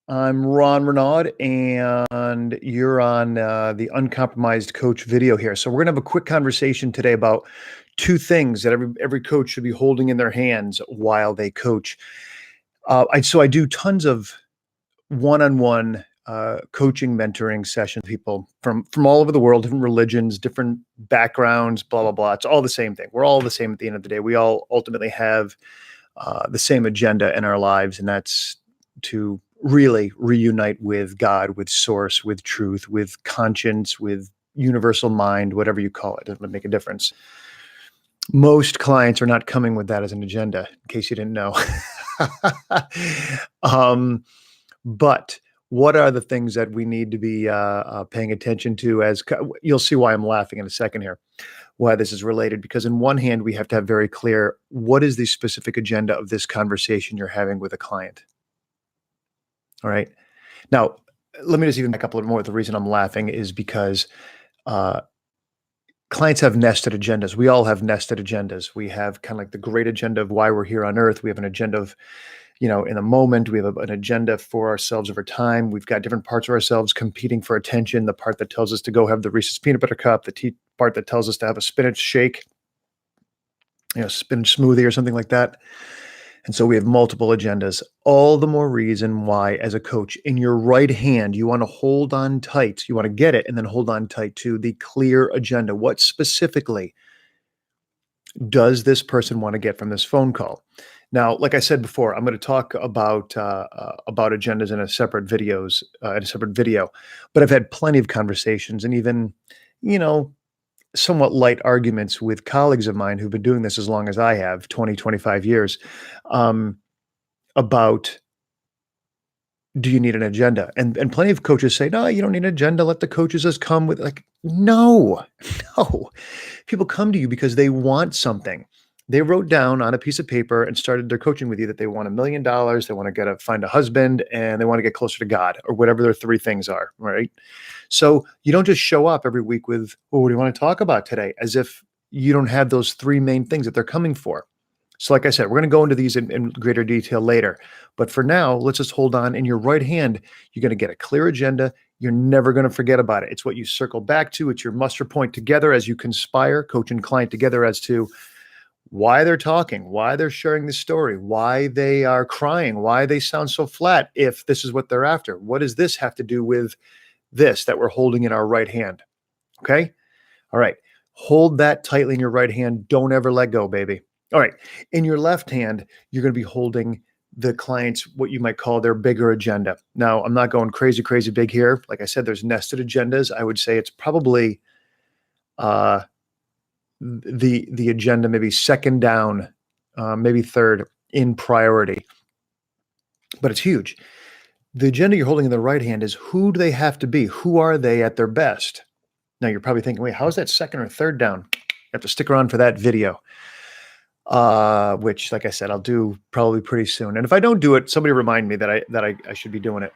I'm Ron Renaud, and you're on the Uncompromised Coach video here. So we're gonna have a quick conversation today about two things that every coach should be holding in their hands while they coach. I do tons of one-on-one coaching, mentoring sessions. People from all over the world, different religions, different backgrounds, blah blah blah. It's all the same thing. We're all the same at the end of the day. We all ultimately have the same agenda in our lives, and that's to really reunite with God, with source, with truth, with conscience, with universal mind, whatever you call it. Doesn't make a difference. Most clients are not coming with that as an agenda, in case you didn't know. um, but what are the things that we need to be paying attention to? You'll see why I'm laughing in a second here, why this is related. Because in one hand, we have to have very clear what is the specific agenda of this conversation you're having with a client. All right. Now, let me just even back up a little more. The reason I'm laughing is because uh, clients have nested agendas. We all have nested agendas. We have kind of like the great agenda of why we're here on earth. We have an agenda of, in the moment. We have an agenda for ourselves over time. We've got different parts of ourselves competing for attention. The part that tells us to go have the Reese's peanut butter cup, the part that tells us to have a spinach shake, spinach smoothie or something like that. And so we have multiple agendas. All the more reason why, as a coach, in your right hand, you want to hold on tight. You want to get it and then hold on tight to the clear agenda. What specifically does this person want to get from this phone call? Now, like I said before, I'm going to talk about agendas in a separate video. But I've had plenty of conversations and even, somewhat light arguments with colleagues of mine who've been doing this as long as I have, 20, 25 years, about, do you need an agenda? And plenty of coaches say, no, you don't need an agenda. Let the coaches just come with, like, no. People come to you because they want something. They wrote down on a piece of paper and started their coaching with you that they want $1 million, they want to find a husband, and they want to get closer to God, or whatever their three things are, right? So you don't just show up every week with, oh, what do you want to talk about today? As if you don't have those three main things that they're coming for. So like I said, we're going to go into these in greater detail later. But for now, let's just hold on. In your right hand, you're going to get a clear agenda. You're never going to forget about it. It's what you circle back to. It's your muster point together as you conspire, coach and client together, as to why they're talking, why they're sharing this story, why they are crying, why they sound so flat, if this is what they're after. What does this have to do with this that we're holding in our right hand? Okay? All right. Hold that tightly in your right hand. Don't ever let go, baby. All right. In your left hand, you're going to be holding the client's, what you might call their bigger agenda. Now, I'm not going crazy, crazy big here. Like I said, there's nested agendas. I would say it's probably the agenda, maybe second down, maybe third in priority, but it's huge. The agenda you're holding in the right hand is, who do they have to be? Who are they at their best? Now you're probably thinking, wait, how is that second or third down? You have to stick around for that video, which, like I said, I'll do probably pretty soon. And if I don't do it, somebody remind me that I should be doing it.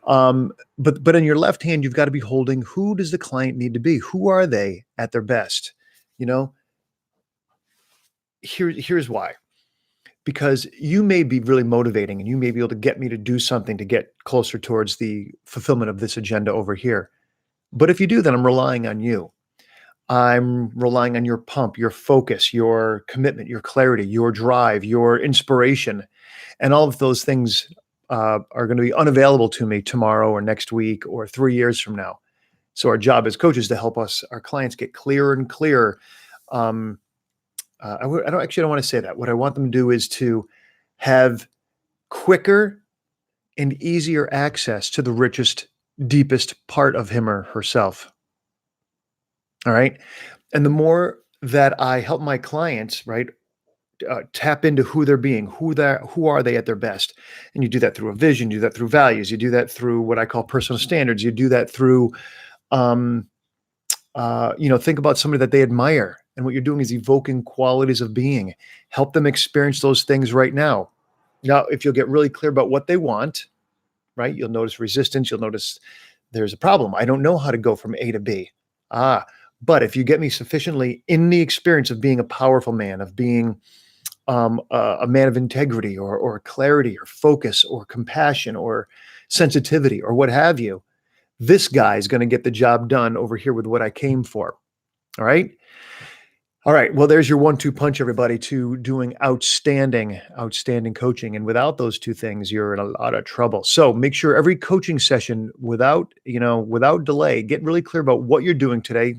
But in your left hand, you've got to be holding, who does the client need to be? Who are they at their best? Here's why. Because you may be really motivating and you may be able to get me to do something to get closer towards the fulfillment of this agenda over here. But if you do, then I'm relying on you. I'm relying on your pump, your focus, your commitment, your clarity, your drive, your inspiration. And all of those things are going to be unavailable to me tomorrow or next week or 3 years from now. So our job as coaches is to help our clients get clearer and clearer. I don't want to say that. What I want them to do is to have quicker and easier access to the richest, deepest part of him or herself. All right. And the more that I help my clients, right, tap into who they're being, who are they at their best. And you do that through a vision, you do that through values, you do that through what I call personal standards. You do that through, think about somebody that they admire. And what you're doing is evoking qualities of being. Help them experience those things right now. Now, if you'll get really clear about what they want, right, you'll notice resistance. You'll notice there's a problem. I don't know how to go from A to B. But if you get me sufficiently in the experience of being a powerful man, of being a man of integrity or clarity or focus or compassion or sensitivity or what have you, this guy's going to get the job done over here with what I came for. All right. All right. Well, there's your 1-2 punch, everybody, to doing outstanding, outstanding coaching. And without those two things, you're in a lot of trouble. So make sure every coaching session, without delay, get really clear about what you're doing today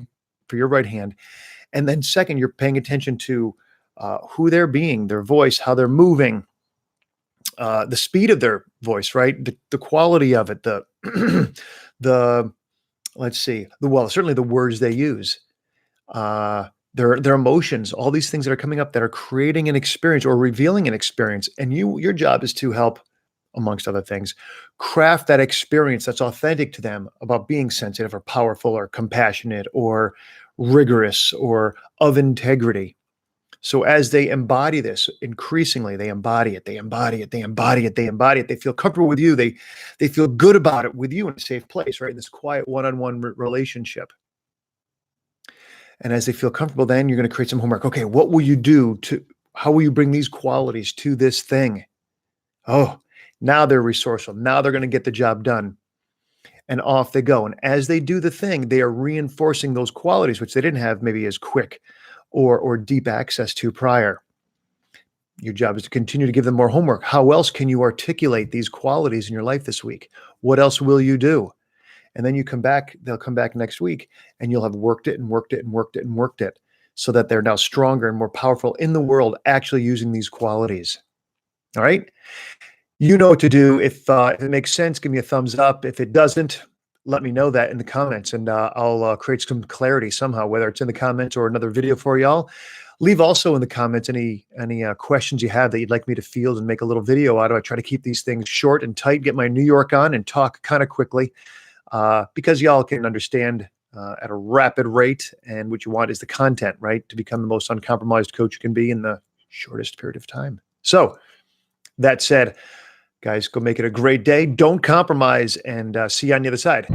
for your right hand. And then second, you're paying attention to who they're being, their voice, how they're moving, the speed of their voice, right? The quality of it, the let's see, certainly the words they use, their emotions, all these things that are coming up that are creating an experience or revealing an experience. And your job is to help, amongst other things, craft that experience that's authentic to them about being sensitive or powerful or compassionate or rigorous or of integrity. So as they embody this, increasingly they embody it, they embody it, they embody it, they embody it. They feel comfortable with you. They feel good about it with you in a safe place, right? In this quiet one-on-one relationship. And as they feel comfortable, then you're going to create some homework. Okay, what will you do how will you bring these qualities to this thing? Oh, now they're resourceful. Now they're going to get the job done. And off they go. And as they do the thing, they are reinforcing those qualities, which they didn't have maybe as quick or deep access to prior. Your job is to continue to give them more homework. How else can you articulate these qualities in your life this week? What else will you do? And then you come back, they'll come back next week and you'll have worked it and worked it and worked it and worked it so that they're now stronger and more powerful in the world, actually using these qualities. All right. You know what to do. If it makes sense, give me a thumbs up. If it doesn't, let me know that in the comments and I'll create some clarity somehow, whether it's in the comments or another video for y'all. Leave also in the comments any questions you have that you'd like me to field and make a little video out of. I try to keep these things short and tight, get my New York on and talk kind of quickly. Because y'all can understand at a rapid rate, and what you want is the content, right? To become the most uncompromised coach you can be in the shortest period of time. So that said, guys, go make it a great day. Don't compromise, and see you on the other side.